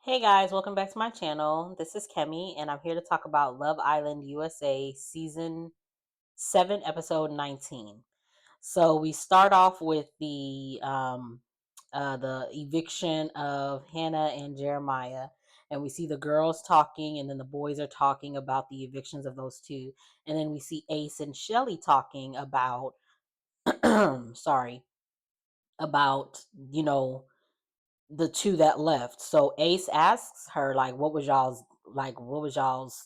Hey guys, welcome back to my channel. This is Kemi, and I'm here to talk about Love Island USA Season 7, Episode 19. So we start off with the eviction of Hannah and Jeremiah, and we see the girls talking, and then the boys are talking about the evictions of those two, and then we see Ace and Shelly talking about, sorry, about the two that left. So Ace asks her, like, what was y'all's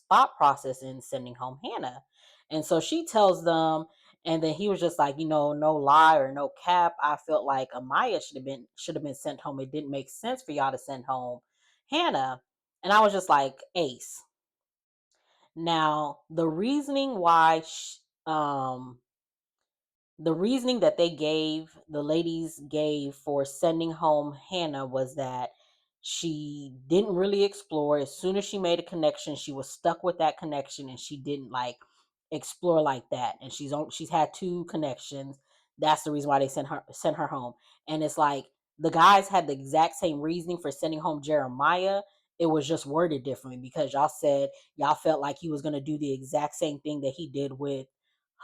thought process in sending home Hannah? And so she tells them, and then he was just like, no lie or no cap. I felt like Amaya should have been sent home. It didn't make sense for y'all to send home Hannah. And I was just like, Ace. Now, the reasoning that the ladies gave for sending home Hannah was that she didn't really explore. As soon as she made a connection, she was stuck with that connection and she didn't like explore like that. And she's had two connections. That's the reason why they sent her home. And it's like the guys had the exact same reasoning for sending home Jeremiah. It was just worded differently because y'all said y'all felt like he was going to do the exact same thing that he did with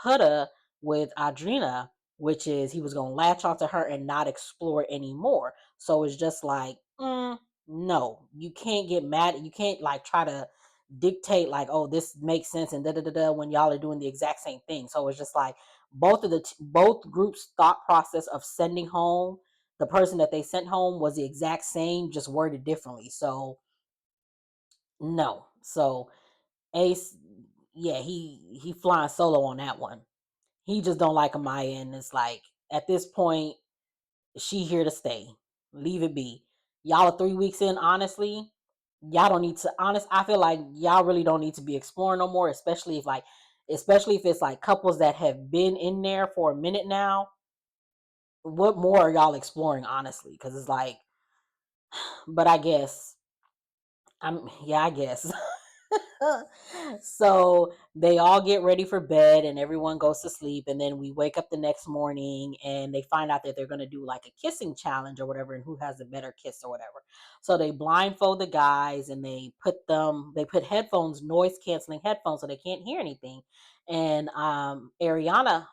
Hudda with Adrena, which is he was going to latch onto her and not explore anymore. So it's just like, no, you can't get mad. You can't like try to dictate like, oh, this makes sense and da da da da when y'all are doing the exact same thing. So it's just like both groups' thought process of sending home the person that they sent home was the exact same, just worded differently. So no. So Ace, yeah, he flying solo on that one. He just don't like Amaya, and it's like at this point, she here to stay. Leave it be. Y'all are 3 weeks in. Honestly, y'all don't need to. I feel like y'all really don't need to be exploring no more, especially if it's like couples that have been in there for a minute now. What more are y'all exploring, honestly? Because it's like, but I guess I guess. So they all get ready for bed and everyone goes to sleep, and then we wake up the next morning and they find out that they're going to do like a kissing challenge or whatever, and who has a better kiss or whatever. So they blindfold the guys and they put headphones, noise canceling headphones, so they can't hear anything. And Ariana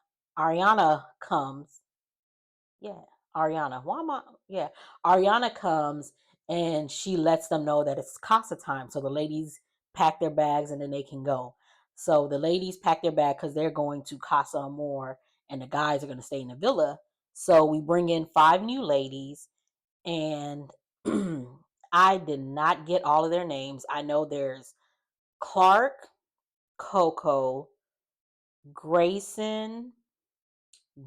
comes. Yeah, Ariana. Why am I? Yeah, Ariana comes and she lets them know that it's casa time. So the ladies pack their bags and then they can go. So the ladies pack their bag because they're going to Casa Amor, and the guys are going to stay in the villa. So we bring in 5 new ladies, and I did not get all of their names. I know there's Clark, Coco, Grayson,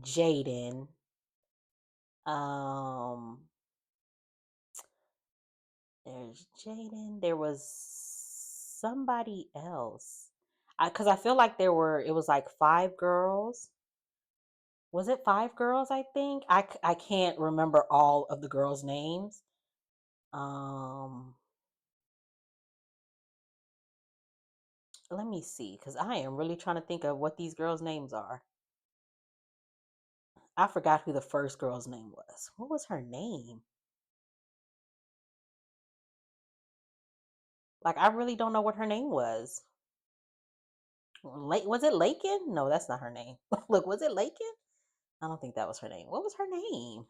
Jaden. Um, There's Jaden. There was somebody else. Because I feel like it was like 5 girls. Was it 5 girls? I think I can't remember all of the girls' names. Um, Let me see, because I am really trying to think of what these girls' names are. I forgot who the first girl's name was. What was her name? Like, I really don't know what her name was. Was it Lakin? No, that's not her name. Look, was it Lakin? I don't think that was her name. What was her name?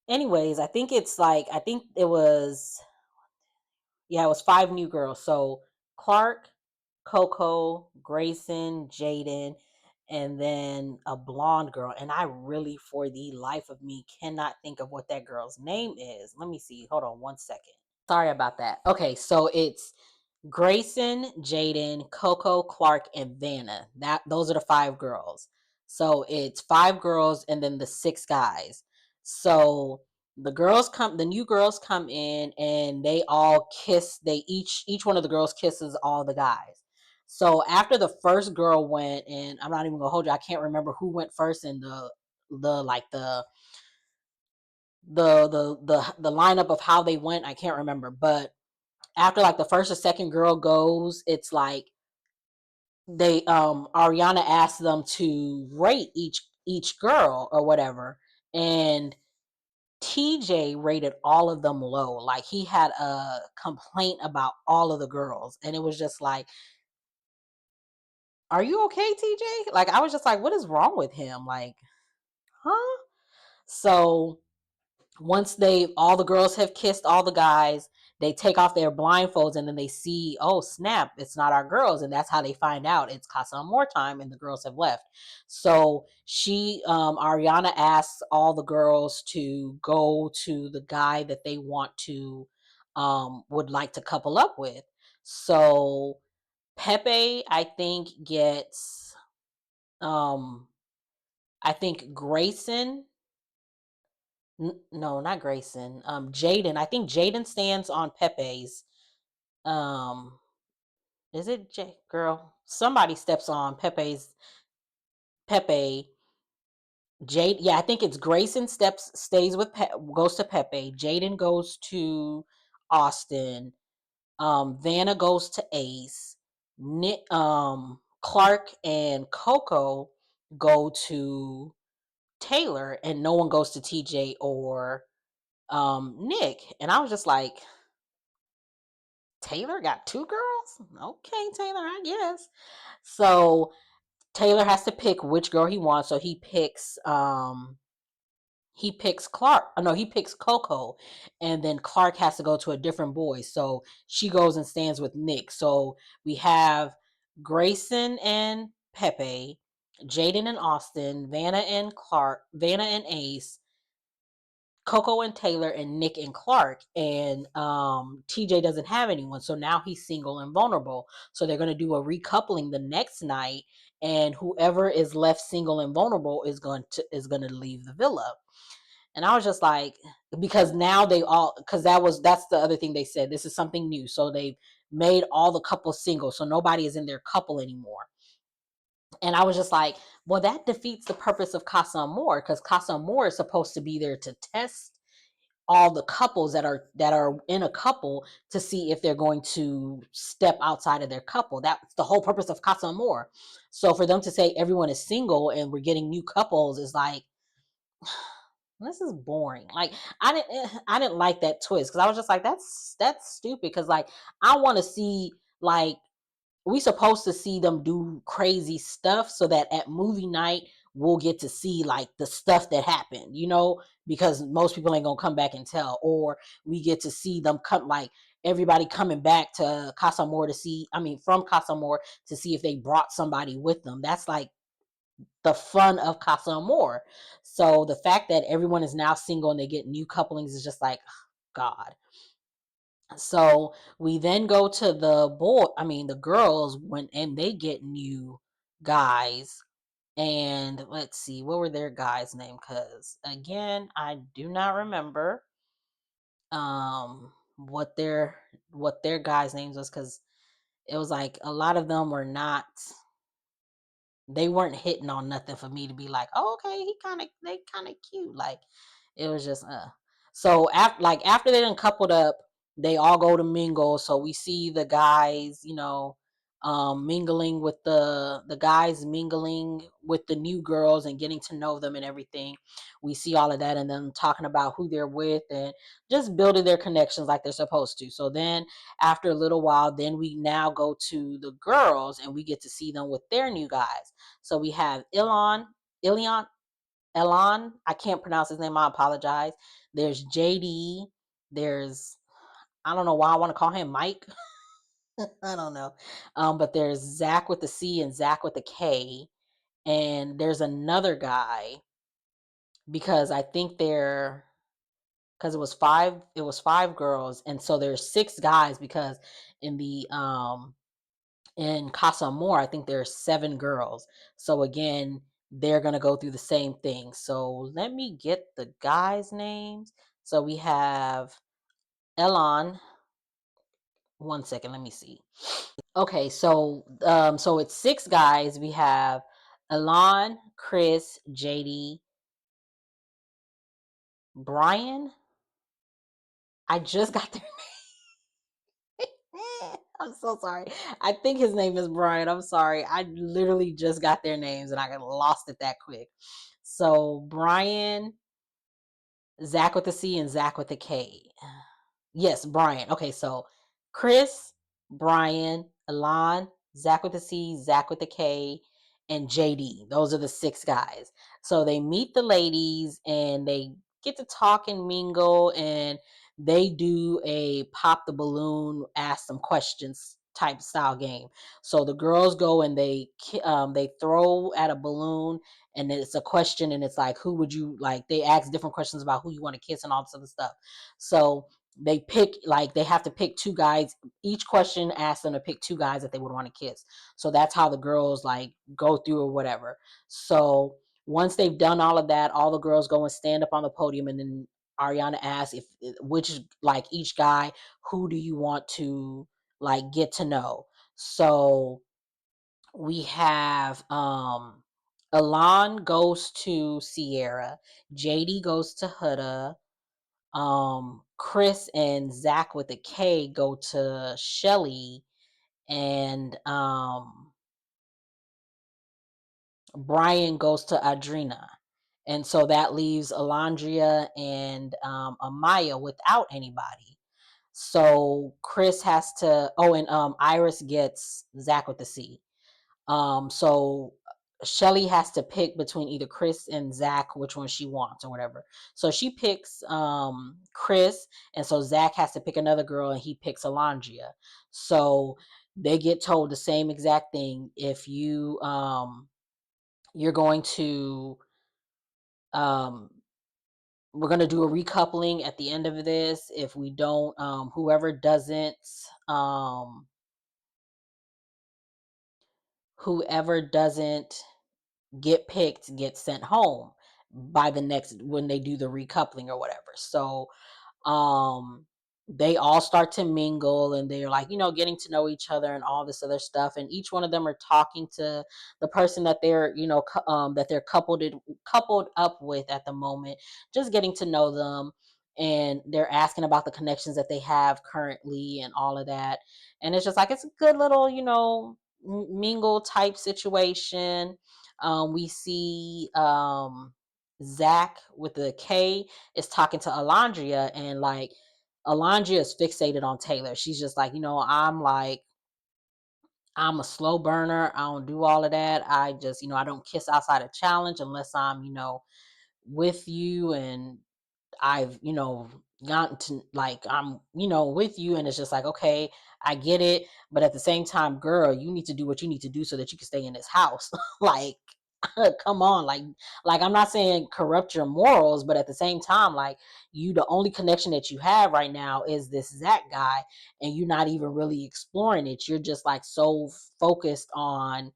Anyways, I think it was, yeah, it was 5 new girls. So Clark, Coco, Grayson, Jaden, and then a blonde girl. And I really, for the life of me, cannot think of what that girl's name is. Let me see. Hold on one second. Sorry about that. Okay, so it's Grayson, Jaden, Coco, Clark, and Vanna. Those are the 5 girls. So it's 5 girls and then the 6 guys. So the new girls come in and they all kiss. Each one of the girls kisses all the guys. So after the first girl went, and I'm not even gonna hold you, I can't remember who went first in the like the lineup of how they went. I can't remember, but after like the first or second girl goes, it's like they Ariana asked them to rate each girl or whatever. And TJ rated all of them low. Like he had a complaint about all of the girls. And it was just like, are you okay, TJ? Like I was just like, what is wrong with him? Like, huh? So once all the girls have kissed all the guys, they take off their blindfolds and then they see, oh snap, it's not our girls. And that's how they find out it's Casa Amor time and the girls have left. So Ariana asks all the girls to go to the guy that they want to, would like to couple up with. So Pepe, I think, gets, I think Grayson, no, not Grayson. Jaden. I think Jaden stands on Pepe's. Um, is it girl? Somebody steps on Pepe. Jade. Yeah, I think it's Grayson stays with goes to Pepe. Jaden goes to Austin. Vanna goes to Ace. Clark and Coco go to Taylor, and no one goes to TJ or Nick. And I was just like, Taylor got two girls? Okay, Taylor, I guess. So Taylor has to pick which girl he wants. So he picks Clark. Oh, no, he picks Coco, and then Clark has to go to a different boy. So she goes and stands with Nick. So we have Grayson and Pepe, Jaden and Austin, Vanna and Ace, Coco and Taylor, and Nick and Clark. And TJ doesn't have anyone, so now he's single and vulnerable. So they're going to do a recoupling the next night, and whoever is left single and vulnerable is going to leave the villa. And I was just like, because now because that's the other thing they said, this is something new, so they made all the couples single, so nobody is in their couple anymore. And I was just like, well, that defeats the purpose of Casa Amor, because Casa Amor is supposed to be there to test all the couples that are in a couple to see if they're going to step outside of their couple. That's the whole purpose of Casa Amor. So for them to say everyone is single and we're getting new couples is like, this is boring. Like I didn't like that twist, because I was just like, that's stupid, because like I want to see, like, we supposed to see them do crazy stuff so that at movie night we'll get to see like the stuff that happened, because most people ain't gonna come back and tell. Or we get to see them come, like everybody coming back to Casa Amor from Casa Amor to see if they brought somebody with them. That's like the fun of Casa Amor. So the fact that everyone is now single and they get new couplings is just like, God. So we then go to the girls, and they get new guys. And let's see, what were their guys' name? Because again, I do not remember what their guys' names was, because it was like a lot of them were not, they weren't hitting on nothing for me to be like, oh, okay, they kind of cute. Like it was just So after they done coupled up, they all go to mingle. So we see the guys, mingling with the guys, mingling with the new girls and getting to know them and everything. We see all of that, and them talking about who they're with and just building their connections like they're supposed to. So then after a little while, then we now go to the girls and we get to see them with their new guys. So we have Ilion, Elon. I can't pronounce his name. I apologize. There's JD. There's, I don't know why I want to call him Mike. I don't know. But there's Zach with the C and Zach with the K. And there's another guy, because I think because it was five girls. And so there's six guys, because in in Casa Amor, I think there's seven girls. So again, they're going to go through the same thing. So let me get the guys' names. So we have Elon. One second, let me see. Okay, so it's six guys. We have Elon, Chris, JD, Brian. I just got their I'm so sorry. I think his name is Brian. I'm sorry. I literally just got their names and I got lost it that quick. So Brian, Zach with the C and Zach with the K. Yes, Brian. Okay, so Chris, Brian, Alon, Zach with the C, Zach with the K, and JD. Those are the six guys. So they meet the ladies and they get to talk and mingle, and they do a pop the balloon, ask some questions type style game. So the girls go and they throw at a balloon, and it's a question, and it's like, who would you like? They ask different questions about who you want to kiss and all this other stuff. So they pick, like, they have to pick two guys. Each question asks them to pick two guys that they would want to kiss. So that's how the girls like go through or whatever. So once they've done all of that, all the girls go and stand up on the podium, and then Ariana asks if which, like, each guy, who do you want to like get to know. So we have Alon goes to Sierra, JD goes to Huda, Chris and Zach with a K go to Shelly, and Brian goes to Adrina. And so that leaves Alondria and Amaya without anybody. So Chris has to, oh, and Iris gets Zach with the C. So Shelly has to pick between either Chris and Zach, which one she wants or whatever. So she picks Chris, and so Zach has to pick another girl, and he picks Alondria. So they get told the same exact thing. If you're going to um we're going to do a recoupling at the end of this. If we don't, whoever doesn't get picked get sent home by the next, when they do the recoupling or whatever. So um they all start to mingle, and they're like, getting to know each other and all this other stuff, and each one of them are talking to the person that they're that they're coupled up with at the moment, just getting to know them, and they're asking about the connections that they have currently and all of that. And it's just like, it's a good little mingle type situation. We see Zach with the K is talking to Alondria, and like Alondria is fixated on Taylor. She's just like, I'm a slow burner. I don't do all of that. I just, I don't kiss outside of challenge unless I'm, with you, and I've, gotten to, like, I'm, with you, and it's just like, okay, I get it. But at the same time, girl, you need to do what you need to do so that you can stay in this house. Like, come on, like I'm not saying corrupt your morals, but at the same time, like, the only connection that you have right now is this Zach guy, and you're not even really exploring it. You're just like so focused on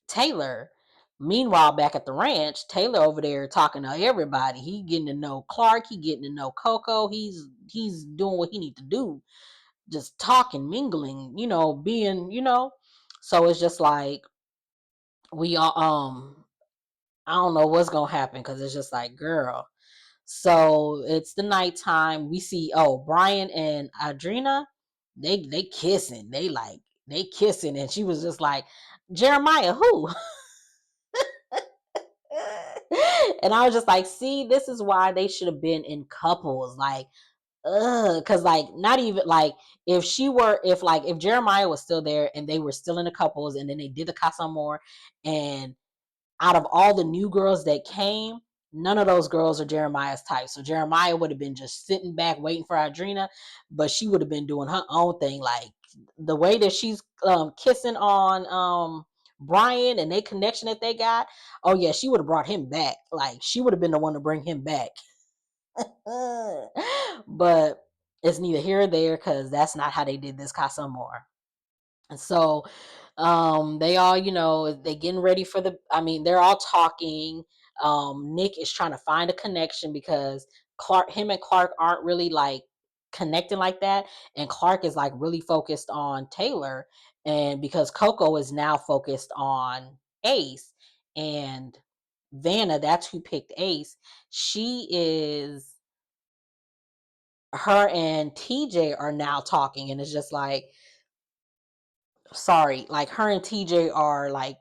Taylor. Meanwhile, back at the ranch, Taylor over there talking to everybody. He getting to know Clark. He getting to know Coco. He's doing what he need to do, just talking, mingling, being, So it's just like, we all I don't know what's gonna happen, because it's just like, girl. So it's the nighttime. We see, Brian and Adrina, they kissing. They kissing, and she was just like, Jeremiah, who? And I was just like, see, this is why they should have been in couples. Like, because like, not even like, if Jeremiah was still there and they were still in the couples, and then they did the Casa Amor, and out of all the new girls that came, none of those girls are Jeremiah's type. So Jeremiah would have been just sitting back waiting for Adrina, but she would have been doing her own thing. Like, the way that she's kissing on Brian, and they connection that they got, oh yeah, she would have brought him back. Like, she would have been the one to bring him back. But it's neither here or there, because that's not how they did this Casa Amor. And so they all, they getting ready for they're all talking. Nick is trying to find a connection, because him and Clark aren't really like connecting like that. And Clark is like really focused on Taylor. And because Coco is now focused on Ace, and Vanna, that's who picked Ace. Her and TJ are now talking, and it's just like, sorry, like, her and TJ are like,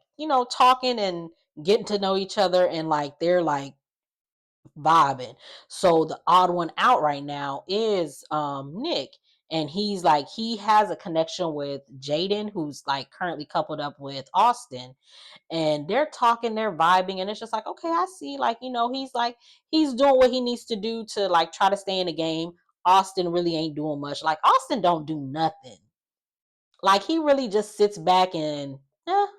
talking and getting to know each other, and like they're like vibing. So the odd one out right now is Nick. And he's like, he has a connection with Jaden, who's like currently coupled up with Austin, and they're talking, they're vibing, and it's just like, okay, I see, like, he's like, he's doing what he needs to do to like try to stay in the game. Austin really ain't doing much. Like, Austin don't do nothing. Like, he really just sits back and,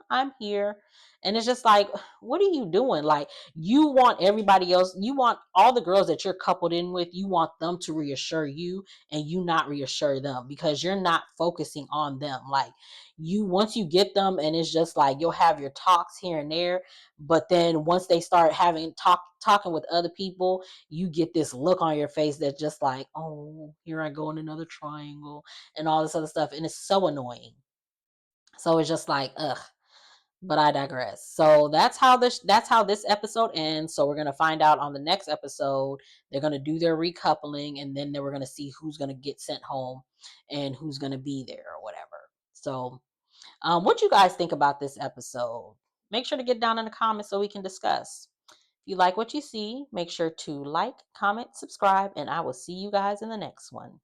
I'm here. And it's just like, what are you doing? Like, you want everybody else, you want all the girls that you're coupled in with, you want them to reassure you, and you not reassure them because you're not focusing on them. Like, once you get them, and it's just like, you'll have your talks here and there, but then once they start having talking with other people, you get this look on your face that's just like, oh, here I go in another triangle and all this other stuff. And it's so annoying. So it's just like, ugh. But I digress. So that's how this episode ends. So we're gonna find out on the next episode. They're gonna do their recoupling, and then we're gonna see who's gonna get sent home and who's gonna be there or whatever. So, what you guys think about this episode? Make sure to get down in the comments so we can discuss. If you like what you see, make sure to like, comment, subscribe, and I will see you guys in the next one.